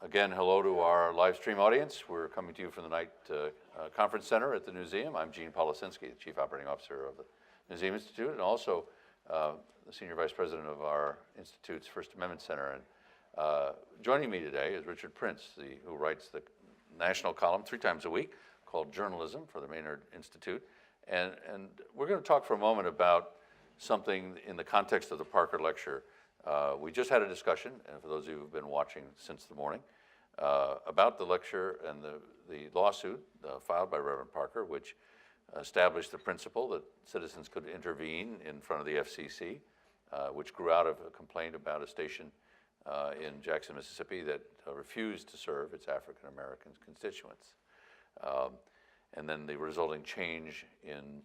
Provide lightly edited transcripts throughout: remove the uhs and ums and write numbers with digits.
Again, hello to our live stream audience. We're coming to you from the Knight Conference Center at the Museum. I'm Gene Policinski, the Chief Operating Officer of the Museum Institute, and also the Senior Vice President of our Institute's First Amendment Center. And joining me today is Richard Prince, who writes the national column 3 times a week called Journalism for the Maynard Institute. And we're going to talk for a moment about something in the context of the Parker Lecture. We just had a discussion, and for those of you who've been watching since the morning, about the lecture and the lawsuit filed by Reverend Parker, which established the principle that citizens could intervene in front of the FCC, which grew out of a complaint about a station in Jackson, Mississippi that refused to serve its African American constituents. And then the resulting change in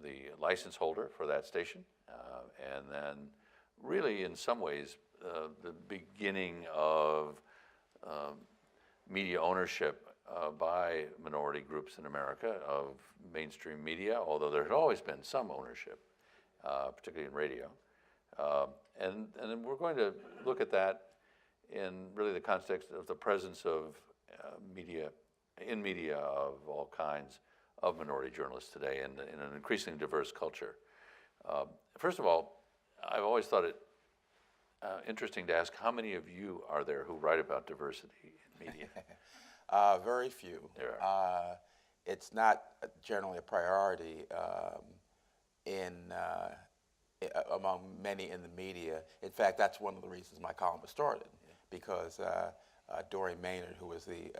the license holder for that station, and then really, in some ways, the beginning of media ownership by minority groups in America of mainstream media, although there had always been some ownership, particularly in radio. And then we're going to look at that in really the context of the presence of media of all kinds of minority journalists today in an increasingly diverse culture. First of all, I've always thought it interesting to ask how many of you are there who write about diversity in media? Very few. There it's not generally a priority among many in the media. In fact, that's one of the reasons my column was started, because Doreen Maynard, who was the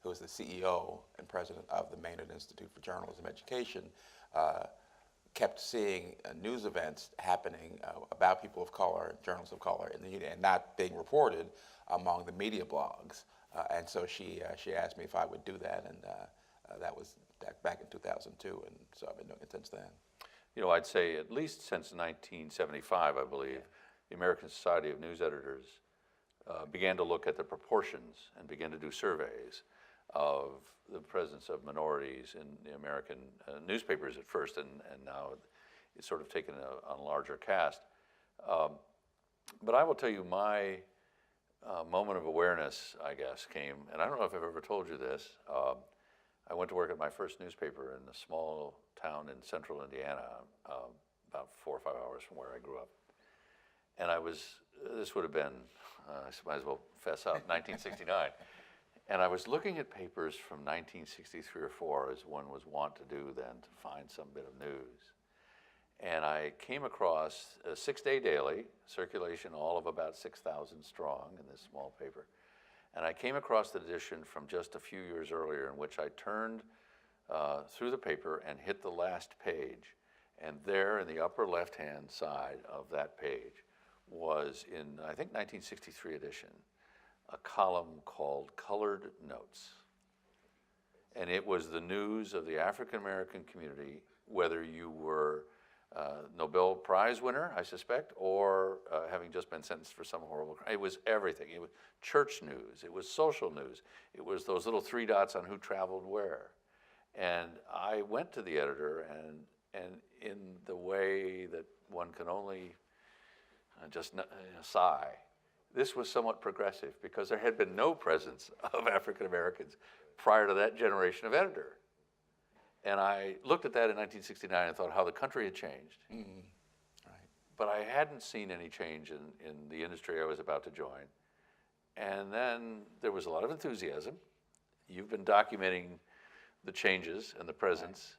CEO and president of the Maynard Institute for Journalism Education, kept seeing news events happening about people of color, journalists of color in the media, and not being reported among the media blogs. And so she asked me if I would do that, and that was back in 2002, and so I've been doing it since then. You know, I'd say at least since 1975, I believe, the American Society of News Editors began to look at the proportions and began to do surveys of the presence of minorities in the American newspapers at first, and now it's sort of taken on a larger cast. But I will tell you, my moment of awareness, I guess, came, and I don't know if I've ever told you this. I went to work at my first newspaper in a small town in central Indiana, about 4 or 5 hours from where I grew up. And this would have been, I might as well fess up, 1969. And I was looking at papers from 1963 or 4, as one was wont to do then, to find some bit of news. And I came across a 6-day daily, circulation all of about 6,000 strong in this small paper. And I came across the edition from just a few years earlier, in which I turned through the paper and hit the last page. And there in the upper left-hand side of that page was, in I think 1963 edition, a column called Colored Notes. And it was the news of the African American community, whether you were Nobel Prize winner, I suspect, or having just been sentenced for some horrible crime. It was everything. It was church news. It was social news. It was those little 3 dots on who traveled where. And I went to the editor, and in the way that one can only just sigh, this was somewhat progressive, because there had been no presence of African Americans prior to that generation of editor. And I looked at that in 1969 and thought how the country had changed. Mm-hmm. Right. But I hadn't seen any change in the industry I was about to join. And then there was a lot of enthusiasm. You've been documenting the changes and the presence.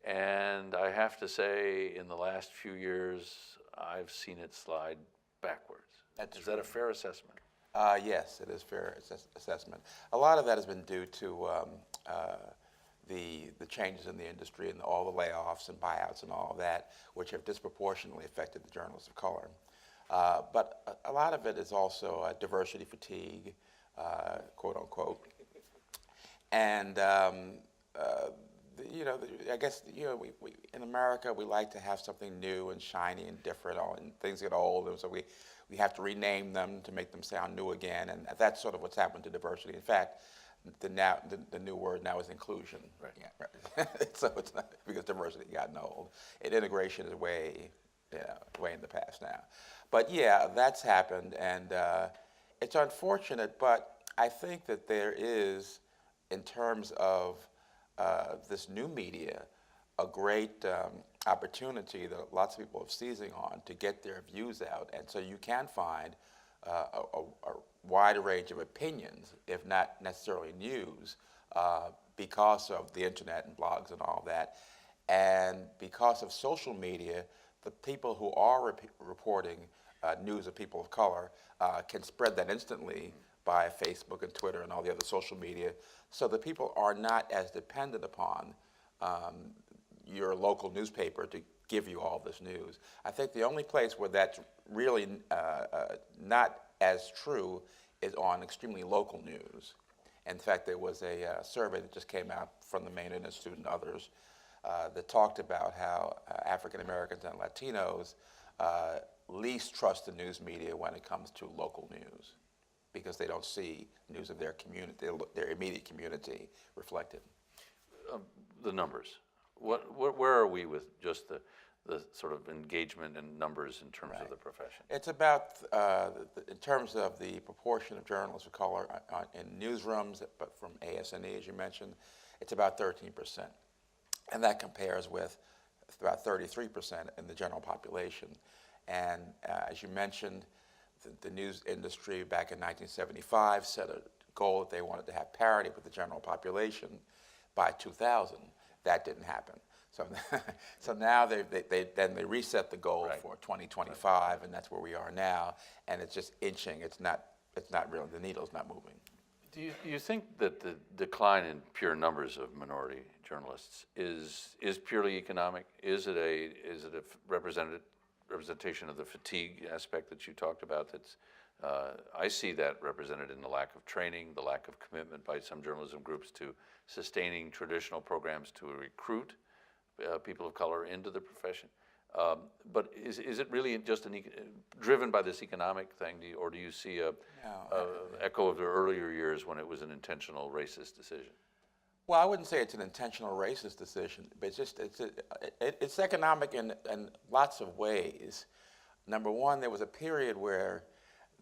Right. And I have to say, in the last few years, I've seen it slide backwards. Is that a fair assessment? Yes, it is fair assessment. A lot of that has been due to the changes in the industry and all the layoffs and buyouts and all of that, which have disproportionately affected the journalists of color. But a lot of it is also diversity fatigue, quote unquote. And I guess we in America we like to have something new and shiny and different, and things get old, and so we have to rename them to make them sound new again, and that's sort of what's happened to diversity. In fact, the new word now is inclusion. Right. Yeah, right. So it's not because diversity gotten old. And integration is way in the past now. But yeah, that's happened, and It's unfortunate, but I think that there is, in terms of this new media, a great opportunity that lots of people are seizing on to get their views out. And so you can find a wide range of opinions, if not necessarily news, because of the internet and blogs and all that. And because of social media, the people who are reporting news of people of color can spread that instantly by Facebook and Twitter and all the other social media, so that people are not as dependent upon your local newspaper to give you all this news. I think the only place where that's really not as true is on extremely local news. In fact, there was a survey that just came out from the Maynard Institute and others that talked about how African Americans and Latinos least trust the news media when it comes to local news, because they don't see news of their community, their immediate community reflected. The numbers. Where are we with just the sort of engagement and numbers in terms of the profession? It's about, in terms of the proportion of journalists of color in newsrooms, but from AS&E, as you mentioned, it's about 13%. And that compares with about 33% in the general population. And as you mentioned, the news industry back in 1975 set a goal that they wanted to have parity with the general population by 2000. That didn't happen. So, so now they reset the goal for 2025, and that's where we are now. And it's just inching. It's not really, the needle's not moving. Do you think that the decline in pure numbers of minority journalists is purely economic? Is it a representation of the fatigue aspect that you talked about? That's I see that represented in the lack of training, the lack of commitment by some journalism groups to sustaining traditional programs to recruit people of color into the profession. But is it really just driven by this economic thing, or do you see a echo of the earlier years when it was an intentional racist decision? Well, I wouldn't say it's an intentional racist decision, but it's economic in lots of ways. Number one, there was a period where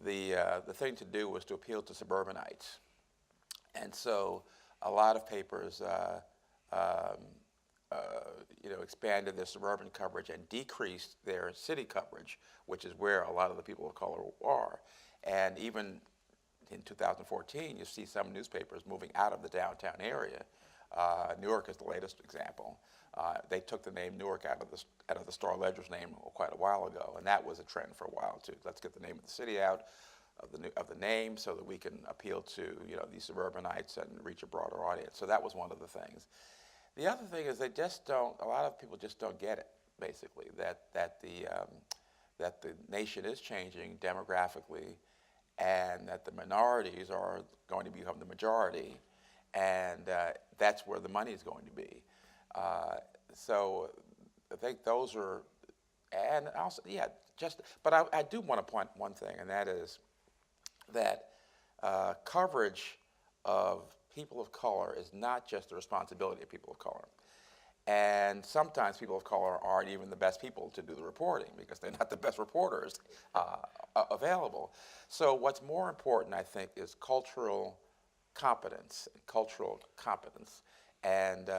the thing to do was to appeal to suburbanites, and so a lot of papers expanded their suburban coverage and decreased their city coverage, which is where a lot of the people of color are. And even in 2014, you see some newspapers moving out of the downtown area. Newark is the latest example. They took the name Newark out of the Star Ledger's name quite a while ago, and that was a trend for a while too. Let's get the name of the city out of the name so that we can appeal to these suburbanites and reach a broader audience. So that was one of the things. The other thing is a lot of people just don't get it, basically, that the nation is changing demographically, and that the minorities are going to become the majority, and that's where the money is going to be. So I think those are, and also, but I do want to point one thing, and that is that coverage of people of color is not just the responsibility of people of color. And sometimes people of color aren't even the best people to do the reporting because they're not the best reporters available. So what's more important, I think, is cultural competence, and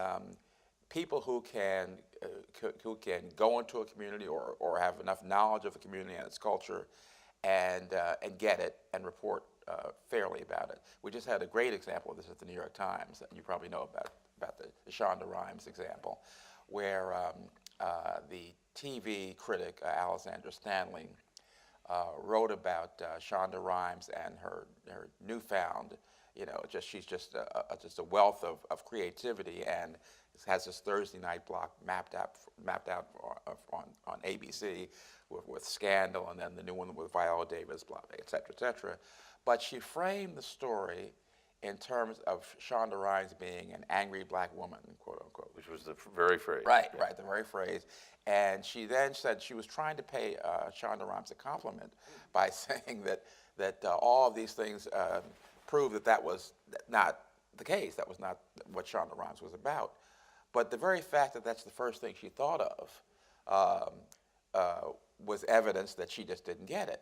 people who can go into a community or have enough knowledge of the community and its culture and get it and report fairly about it. We just had a great example of this at the New York Times that you probably know about the Shonda Rhimes example, where the TV critic Alexandra Stanley wrote about Shonda Rhimes and her newfound, she's just a wealth of creativity, and has this Thursday night block mapped out on ABC with Scandal, and then the new one with Viola Davis, blah, et cetera, et cetera. But she framed the story in terms of Shonda Rhimes being an angry black woman, quote unquote. Which was the very phrase. Right, the very phrase. And she then said she was trying to pay Shonda Rhimes a compliment by saying that all of these things prove that was not the case. That was not what Shonda Rhimes was about. But the very fact that that's the first thing she thought of was evidence that she just didn't get it.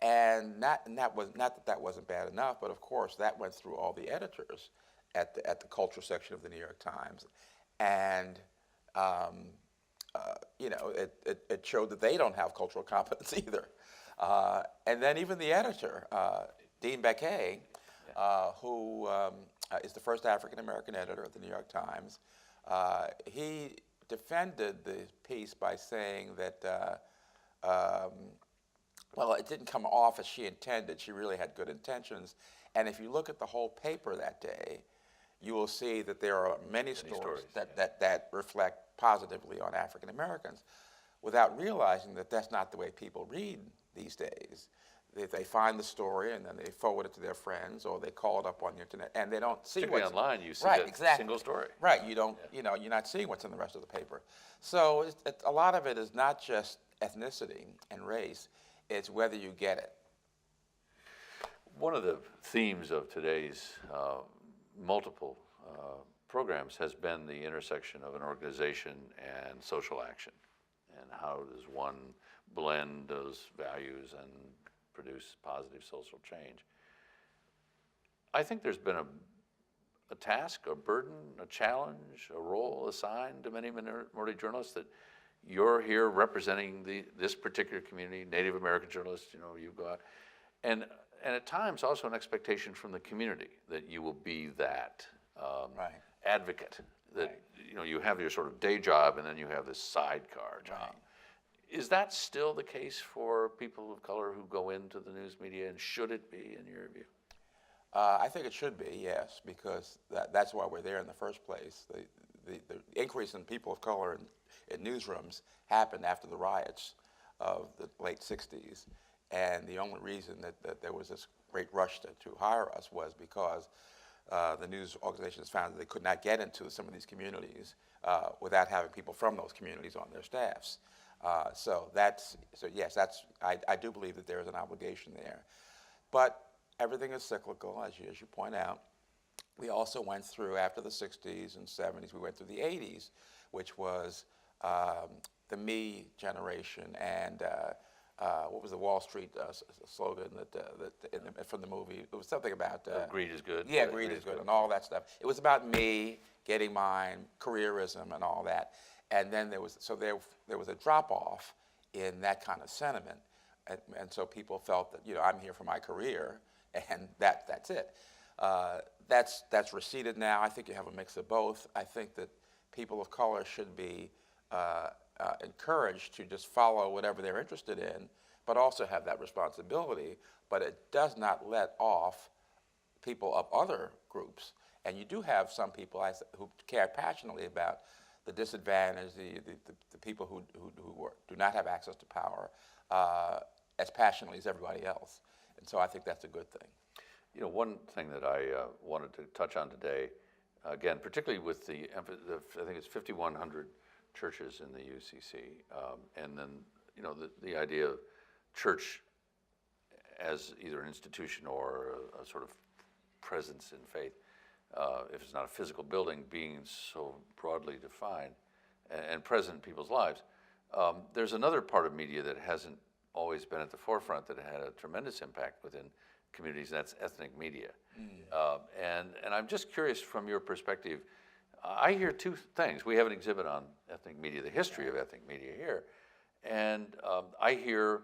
And that was not that that wasn't bad enough, but of course that went through all the editors at the culture section of the New York Times, and it showed that they don't have cultural competence either. And then even the editor, Dean Baquet, who is the first African American editor of the New York Times, he defended the piece by saying that, well, it didn't come off as she intended. She really had good intentions. And if you look at the whole paper that day, you will see that there are many stories that reflect positively on African Americans without realizing that that's not the way people read these days. They find the story and then they forward it to their friends or they call it up on the internet and they don't see Particularly what's online, you see right, that exactly. single story. Right, you don't, you're not seeing what's in the rest of the paper. So a lot of it is not just ethnicity and race, it's whether you get it. One of the themes of today's multiple programs has been the intersection of an organization and social action, and how does one blend those values and produce positive social change. I think there's been a task, a burden, a challenge, a role assigned to many minority journalists that you're here representing this particular community, Native American journalists, you go out, and at times also an expectation from the community that you will be that Right. advocate, that Right. You have your sort of day job and then you have this sidecar job. Right. Is that still the case for people of color who go into the news media, and should it be in your view? I think it should be, yes, because that's why we're there in the first place. The increase in people of color in newsrooms happened after the riots of the late 60s. And the only reason that there was this great rush to hire us was because the news organizations found that they could not get into some of these communities without having people from those communities on their staffs. So yes, I do believe that there is an obligation there. But everything is cyclical, as you point out. We also went through, after the 60s and 70s, we went through the 80s, which was the me generation, and what was the Wall Street slogan from the movie? It was something about... Greed is good. Yeah, greed is good, and all that stuff. It was about me, getting mine, careerism, and all that. And then there was a drop-off in that kind of sentiment. And so people felt that, I'm here for my career, and that's it. That's receded now. I think you have a mix of both. I think that people of color should be encouraged to just follow whatever they're interested in, but also have that responsibility. But it does not let off people of other groups. And you do have some people who care passionately about the disadvantaged, the people who do not have access to power as passionately as everybody else. And so I think that's a good thing. One thing that I wanted to touch on today, again, particularly with I think it's 5,100 churches in the UCC, and then, the idea of church as either an institution or a sort of presence in faith, if it's not a physical building, being so broadly defined and present in people's lives. There's another part of media that hasn't always been at the forefront that had a tremendous impact within communities, and that's ethnic media. And I'm just curious, from your perspective, I hear two things. We have an exhibit on ethnic media, the history of ethnic media here, and I hear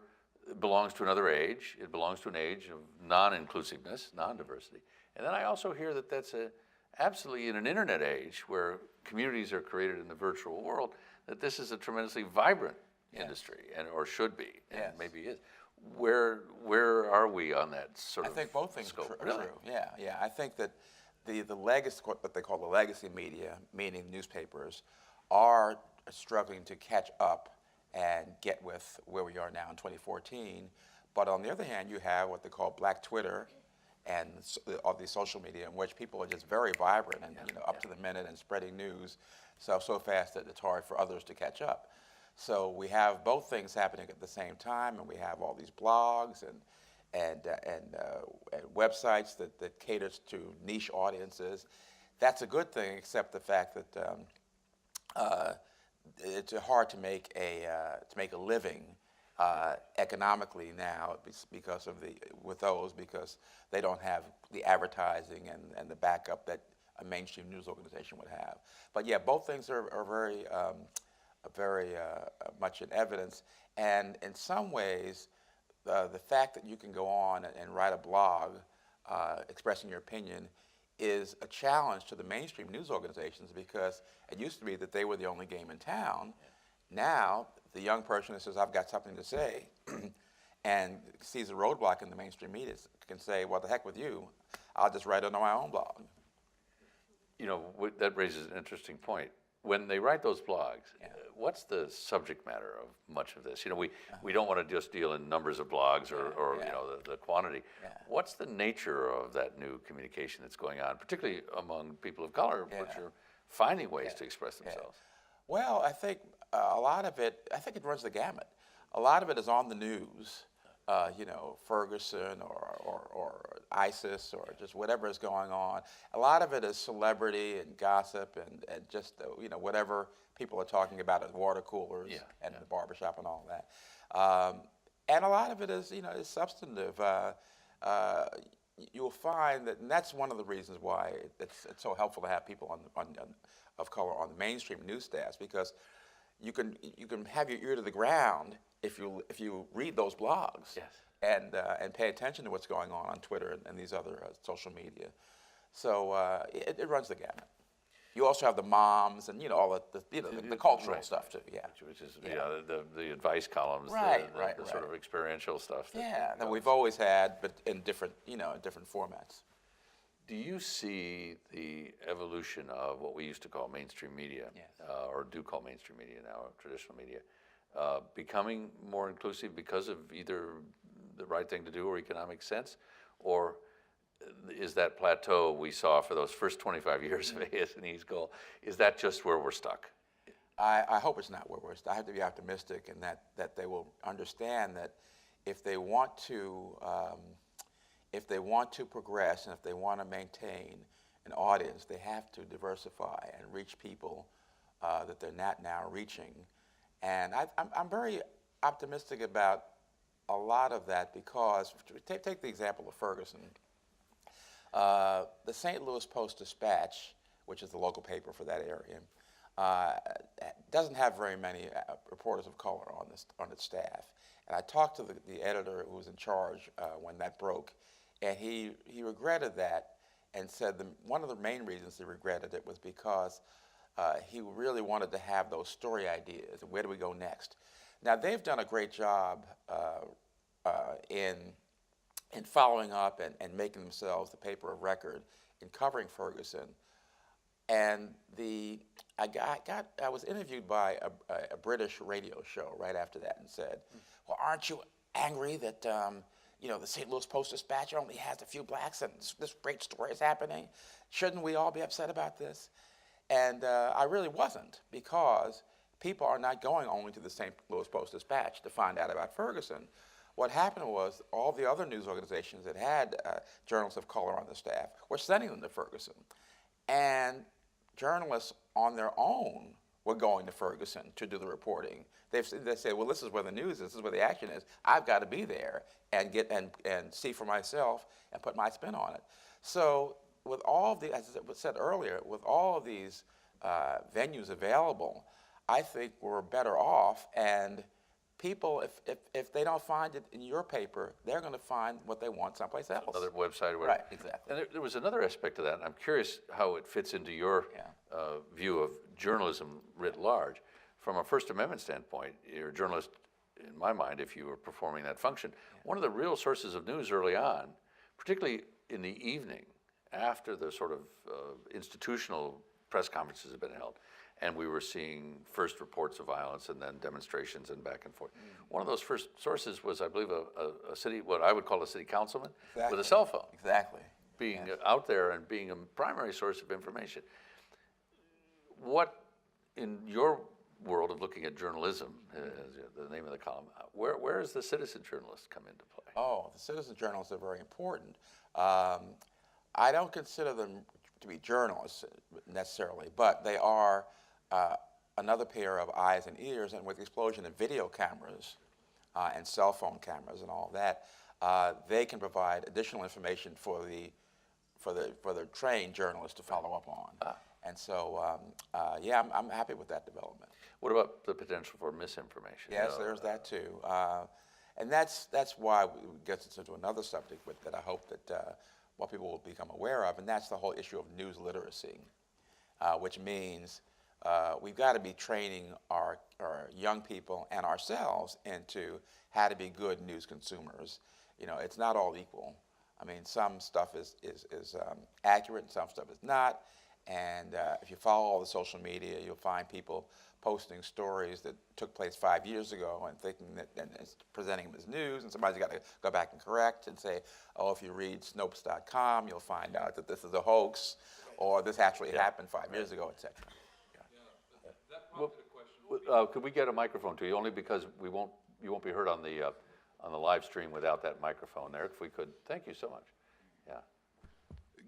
it belongs to another age. It belongs to an age of non-inclusiveness, non-diversity. And then I also hear that that's absolutely, in an internet age where communities are created in the virtual world, that this is a tremendously vibrant industry, or should be, and maybe is. Where are we on that sort of I think both things scope? are Really? true. Yeah. I think that the legacy, what they call the legacy media, meaning newspapers, are struggling to catch up and get with where we are now in 2014. But on the other hand, you have what they call Black Twitter and all these social media, in which people are just very vibrant and up to the minute and spreading news so fast that it's hard for others to catch up. So we have both things happening at the same time, and we have all these blogs and websites that caters to niche audiences. That's a good thing, except the fact that it's hard to make a living economically now because of because they don't have the advertising and the backup that a mainstream news organization would have. But yeah, both things are very much in evidence. And in some ways, the fact that you can go on and write a blog expressing your opinion is a challenge to the mainstream news organizations, because it used to be that they were the only game in town. Now, the young person that says, I've got something to say, and sees a roadblock in the mainstream media can say, well, the heck with you, I'll just write it on my own blog. You know, that raises an interesting point. When they write those blogs, what's the subject matter of much of this? You know, we don't want to just deal in numbers of blogs or you know, the quantity. What's the nature of that new communication that's going on, particularly among people of color, which are finding ways to express themselves? Well, I think a lot of it, I think it runs the gamut. A lot of it is on the news, you know, Ferguson or ISIS or just whatever is going on. A lot of it is celebrity and gossip and just, you know, whatever people are talking about at water coolers and the barbershop and all that. And a lot of it is, you know, is substantive. You'll find that, and that's one of the reasons why it's so helpful to have people of color on the mainstream news staffs, because you can have your ear to the ground if you read those blogs and pay attention to what's going on Twitter and these other social media. So it runs the gamut. You also have the moms and, you know, all the cultural stuff too. Yeah, which is the advice columns, the sort of experiential stuff. That we've always had, but in different formats. Do you see the evolution of what we used to call mainstream media, or do call mainstream media now, traditional media, becoming more inclusive because of either the right thing to do or economic sense, or is that plateau we saw for those first 25 years of AS&E's goal, is that just where we're stuck? I hope it's not where we're stuck. I have to be optimistic, and that they will understand that if they want to progress and if they want to maintain an audience, they have to diversify and reach people that they're not now reaching. And I'm very optimistic about a lot of that, because take the example of Ferguson. The St. Louis Post-Dispatch, which is the local paper for that area, doesn't have very many reporters of color on its staff. And I talked to the editor who was in charge when that broke, and he regretted that and said one of the main reasons he regretted it was because he really wanted to have those story ideas and where do we go next. Now, they've done a great job in following up and making themselves the paper of record in covering Ferguson. And I was interviewed by a British radio show right after that and said, well, aren't you angry that you know, the St. Louis Post-Dispatch only has a few blacks and this great story is happening? Shouldn't we all be upset about this? And I really wasn't, because people are not going only to the St. Louis Post-Dispatch to find out about Ferguson. What happened was all the other news organizations that had journalists of color on the staff were sending them to Ferguson. And journalists on their own were going to Ferguson to do the reporting. They say, well, this is where the news is, this is where the action is. I've got to be there and see for myself and put my spin on it. So with all of the, as I said earlier, with all of these venues available, I think we're better off. And people, if they don't find it in your paper, they're going to find what they want someplace else. Another website. Right, exactly. And there was another aspect to that, and I'm curious how it fits into your view of journalism writ large. From a First Amendment standpoint, you're a journalist, in my mind, if you were performing that function. One of the real sources of news early on, particularly in the evening, after the sort of institutional press conferences had been held, and we were seeing first reports of violence and then demonstrations and back and forth. One of those first sources was, I believe, a city, what I would call a city councilman with a cell phone. Exactly. Being out there and being a primary source of information. What, in your world of looking at journalism, the name of the column, where does the citizen journalist come into play? Oh, the citizen journalists are very important. I don't consider them to be journalists necessarily, but they are another pair of eyes and ears, and with the explosion of video cameras, and cell phone cameras and all that, they can provide additional information for the trained journalists to follow up on. And so, yeah, I'm happy with that development. What about the potential for misinformation? Yes, there's that too. And that's why we get into another subject that I hope that more people will become aware of, and that's the whole issue of news literacy, which means we've got to be training our young people and ourselves into how to be good news consumers. You know, it's not all equal. I mean, some stuff is accurate and some stuff is not. And if you follow all the social media, you'll find people posting stories that took place 5 years ago and thinking that and it's presenting them as news, and somebody's got to go back and correct and say, oh, if you read Snopes.com, you'll find out that this is a hoax, or this actually happened 5 years ago, etc. That prompted a question. Could we get a microphone to you? Only because you won't be heard on the live stream without that microphone there. If we could, thank you so much. Yeah.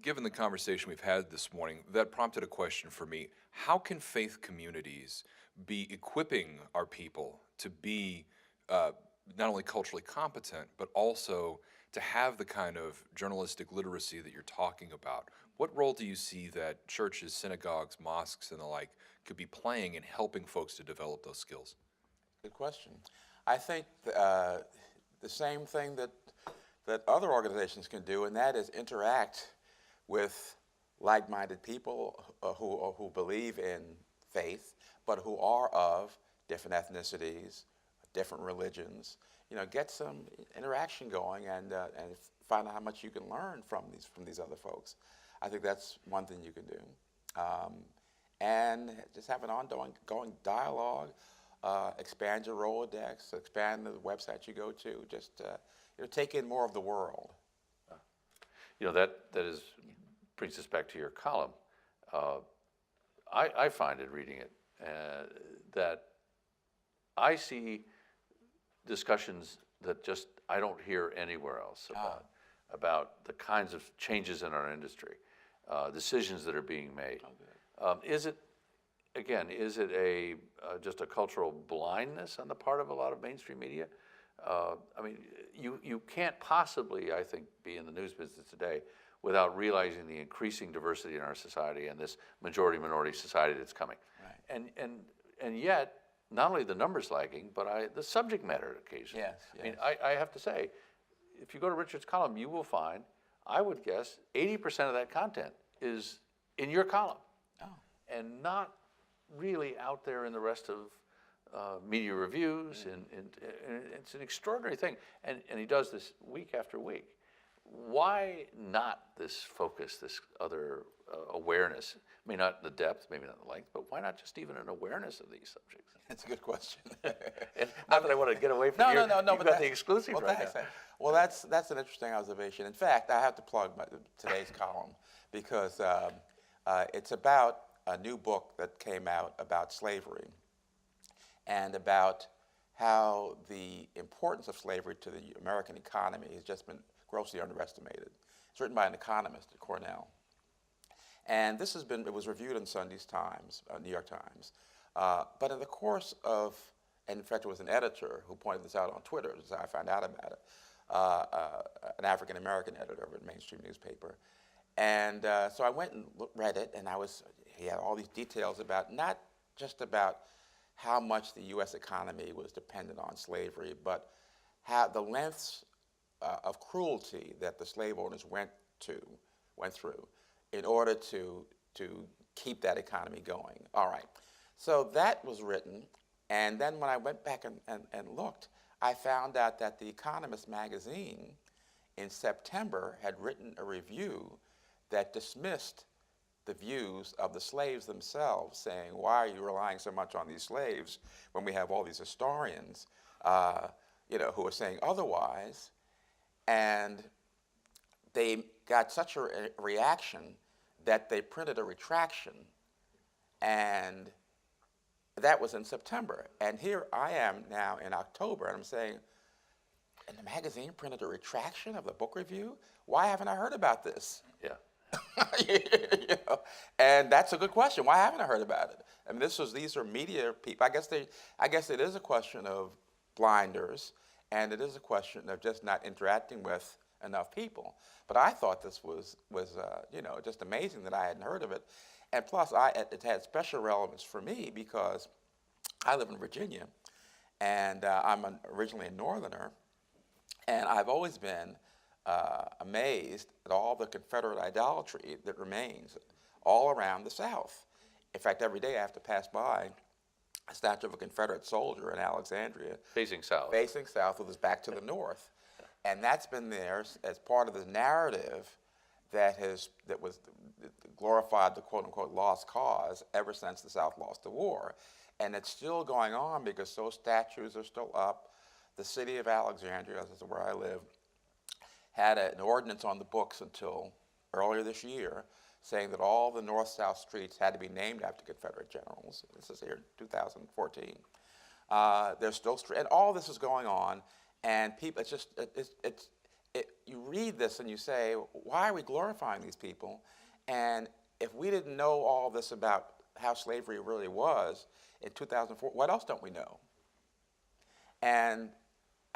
Given the conversation we've had this morning, that prompted a question for me. How can faith communities be equipping our people to be not only culturally competent, but also to have the kind of journalistic literacy that you're talking about? What role do you see that churches, synagogues, mosques, and the like could be playing in helping folks to develop those skills? Good question. I think the same thing that other organizations can do, and that is interact with like-minded people who believe in faith, but who are of different ethnicities, different religions. You know, get some interaction going and find out how much you can learn from these other folks. I think that's one thing you can do, and just have an ongoing dialogue. Expand your Rolodex, expand the website you go to. Just take in more of the world. You know, that brings us back to your column. I find it reading it that I see discussions that just I don't hear anywhere else about the kinds of changes in our industry, decisions that are being made. Is it just a cultural blindness on the part of a lot of mainstream media? I mean, you can't possibly, I think, be in the news business today without realizing the increasing diversity in our society and this majority-minority society that's coming. Right. And yet, not only the numbers lagging, but the subject matter occasionally. Yes. I mean, I have to say, if you go to Richard's column, you will find, I would guess, 80% of that content is in your column, and not really out there in the rest of media reviews, and it's an extraordinary thing. And he does this week after week. Why not this focus, this other awareness? Maybe not the depth, maybe not the length, but why not just even an awareness of these subjects? That's a good question. And not that I want to get away from you. No. You've got the exclusive right now. Well, that's an interesting observation. In fact, I have to plug today's column because it's about a new book that came out about slavery and about how the importance of slavery to the American economy has just been grossly underestimated. It's written by an economist at Cornell. And it was reviewed in Sunday's Times, New York Times. But in the course of, and in fact it was an editor who pointed this out on Twitter, as I found out about it, an African-American editor of a mainstream newspaper. And so I went and read it, and he had all these details about, not just about how much the U.S. economy was dependent on slavery, but how the lengths of cruelty that the slave owners went through in order to keep that economy going. All right. So that was written, and then when I went back and looked, I found out that The Economist magazine in September had written a review that dismissed the views of the slaves themselves, saying, why are you relying so much on these slaves when we have all these historians who are saying otherwise? And they got such a reaction that they printed a retraction, and that was in September. And here I am now in October, and I'm saying, and the magazine printed a retraction of the book review? Why haven't I heard about this? Yeah. And that's a good question. Why haven't I heard about it? I mean, these are media people. I guess it is a question of blinders, And it is a question of just not interacting with enough people. But I thought this was you know, just amazing that I hadn't heard of it. And plus, it had special relevance for me because I live in Virginia, and I'm originally a Northerner, and I've always been amazed at all the Confederate idolatry that remains all around the South. In fact, every day I have to pass by a statue of a Confederate soldier in Alexandria, Facing south. with his back to the north. And that's been there as part of the narrative that glorified the quote-unquote lost cause ever since the South lost the war. And it's still going on because those statues are still up. The city of Alexandria, this is where I live, had an ordinance on the books until earlier this year saying that all the north-south streets had to be named after Confederate generals. This is here in 2014. There's still and all this is going on, and people, you read this and you say, why are we glorifying these people? And if we didn't know all this about how slavery really was in 2004, what else don't we know? And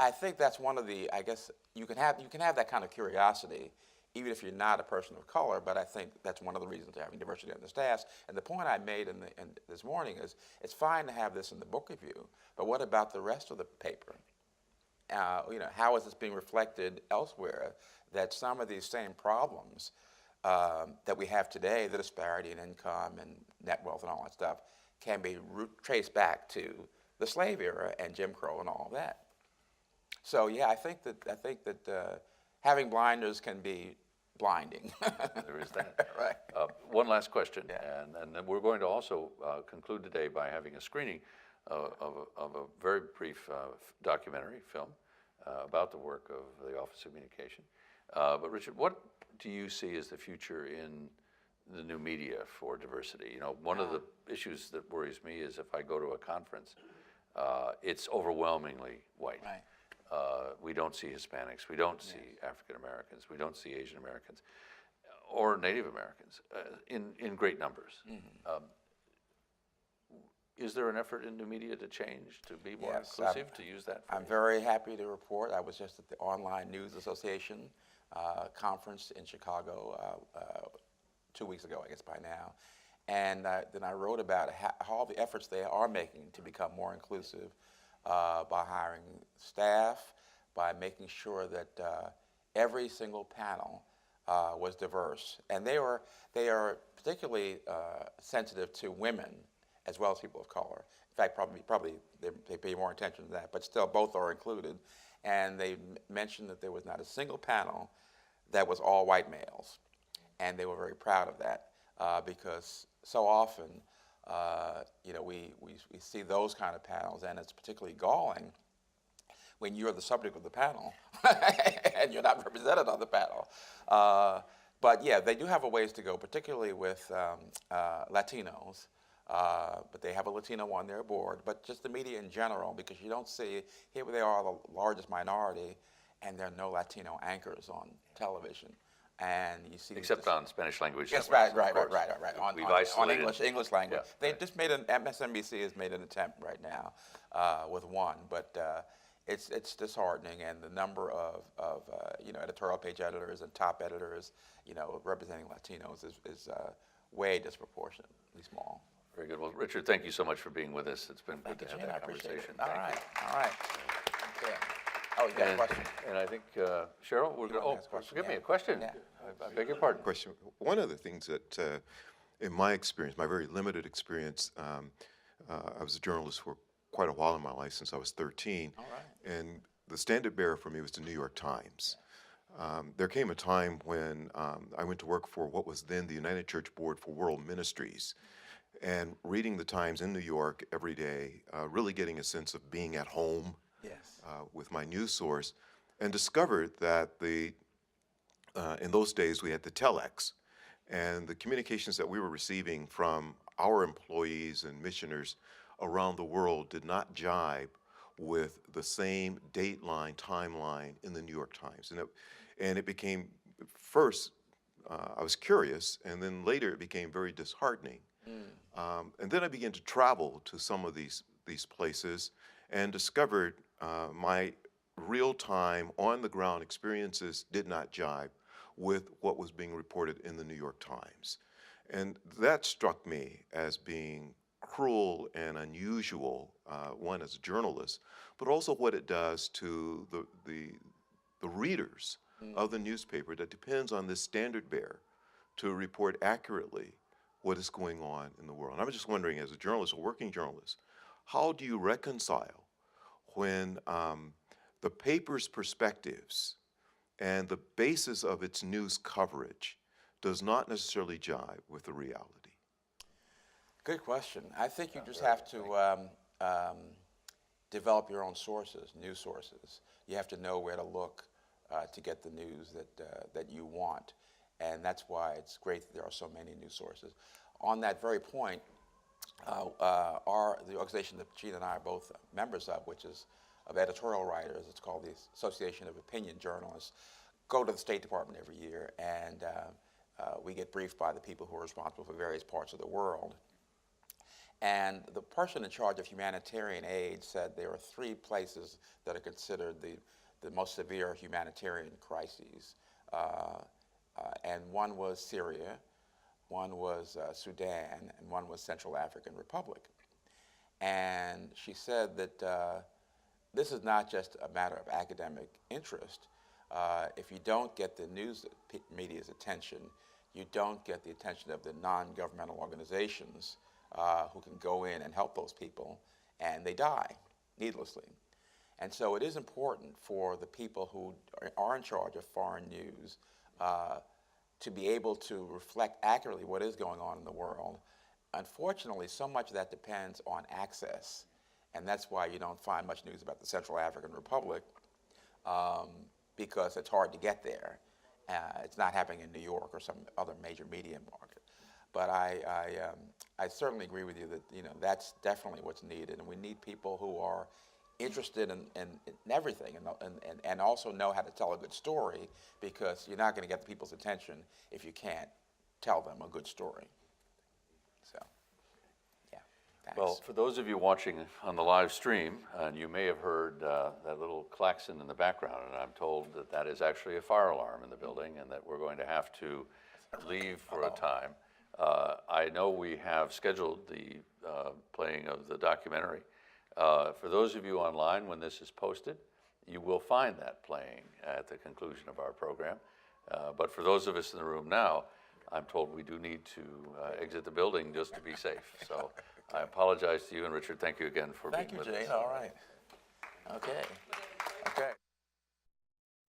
I think that's one of the, I guess, you can have that kind of curiosity, even if you're not a person of color, but I think that's one of the reasons for having diversity on the staffs. And the point I made in this morning is, it's fine to have this in the book review, but what about the rest of the paper? You know, how is this being reflected elsewhere, that some of these same problems that we have today, the disparity in income and net wealth and all that stuff, can be traced back to the slave era and Jim Crow and all of that. So yeah, I think that having blinders can be blinding. There is that. Right. One last question, Yeah. and then we're going to also conclude today by having a screening of a very brief documentary film about the work of the Office of Communication. But Richard, what do you see as the future in the new media for diversity? You know, one of the issues that worries me is if I go to a conference, it's overwhelmingly white. Right. We don't see Hispanics, we don't see African Americans, we don't see Asian Americans, or Native Americans in great numbers. Mm-hmm. Is there an effort in new media to change, to be more inclusive, to use that? I'm very happy to report I was just at the Online News Association conference in Chicago 2 weeks ago, I guess by now. And then I wrote about all the efforts they are making to become more inclusive by hiring staff, by making sure that every single panel was diverse. And they are particularly sensitive to women as well as people of color. In fact, probably they pay more attention to that, but still both are included. And they mentioned that there was not a single panel that was all white males. And they were very proud of that because so often, you know, we see those kind of panels, and it's particularly galling when you're the subject of the panel and you're not represented on the panel. But yeah, they do have a ways to go, particularly with Latinos. But they have a Latino on their board, but just the media in general, because you don't see, here they are, the largest minority, and there are no Latino anchors on television. And you see, Except on Spanish language. Yes, networks, right. of course. On English language. Yeah, They just MSNBC has made an attempt right now with one, but it's disheartening, and the number of you know, editorial page editors and top editors, you know, representing Latinos is way disproportionately small. Very good. Well, Richard, thank you so much for being with us. It's been good to have Gene, I that appreciate conversation. it. All Thank right. Okay. Oh, you got a question? And I think, Cheryl, we're going to, ask a question, forgive me, yeah. a question. Yeah. I beg your pardon. Question. One of the things that, in my experience, my very limited experience, I was a journalist for quite a while in my life, since I was 13. All right. And the standard bearer for me was the New York Times. There came a time when I went to work for what was then the United Church Board for World Ministries. And reading the Times in New York every day, really getting a sense of being at home with my news source, and discovered that in those days we had the telex, and the communications that we were receiving from our employees and missioners around the world did not jibe with the same dateline, timeline in the New York Times. And it became, first, I was curious, and then later it became very disheartening. And then I began to travel to some of these places and discovered my real-time, on-the-ground experiences did not jibe with what was being reported in the New York Times. And that struck me as being cruel and unusual, one as a journalist, but also what it does to the readers of the newspaper that depends on this standard bearer to report accurately what is going on in the world. And I'm just wondering, as a journalist, a working journalist, how do you reconcile when the paper's perspectives and the basis of its news coverage does not necessarily jive with the reality? Good question. I think you just have to develop your own sources, news sources. You have to know where to look to get the news that you want. And that's why it's great that there are so many news sources. On that very point, the organization that Gina and I are both members of, which is of editorial writers, it's called the Association of Opinion Journalists, go to the State Department every year, and we get briefed by the people who are responsible for various parts of the world. And the person in charge of humanitarian aid said there are 3 places that are considered the most severe humanitarian crises. And one was Syria, one was Sudan, and one was Central African Republic. And she said that this is not just a matter of academic interest. If you don't get the news media's attention, you don't get the attention of the non-governmental organizations who can go in and help those people, and they die needlessly. And so it is important for the people who are in charge of foreign news to be able to reflect accurately what is going on in the world. Unfortunately, so much of that depends on access, and that's why you don't find much news about the Central African Republic, because it's hard to get there. It's not happening in New York or some other major media market. But I certainly agree with you that that's definitely what's needed, and we need people who are interested in everything and also know how to tell a good story, because you're not going to get the people's attention if you can't tell them a good story. So, yeah, thanks. Well, for those of you watching on the live stream, and you may have heard that little klaxon in the background, and I'm told that that is actually a fire alarm in the building and that we're going to have to leave for a time. I know we have scheduled the playing of the documentary. For those of you online, when this is posted, you will find that playing at the conclusion of our program. But for those of us in the room now, I'm told we do need to exit the building just to be safe. So I apologize to you, and Richard, thank you again for being with us. Thank you, Jane. All right. Okay.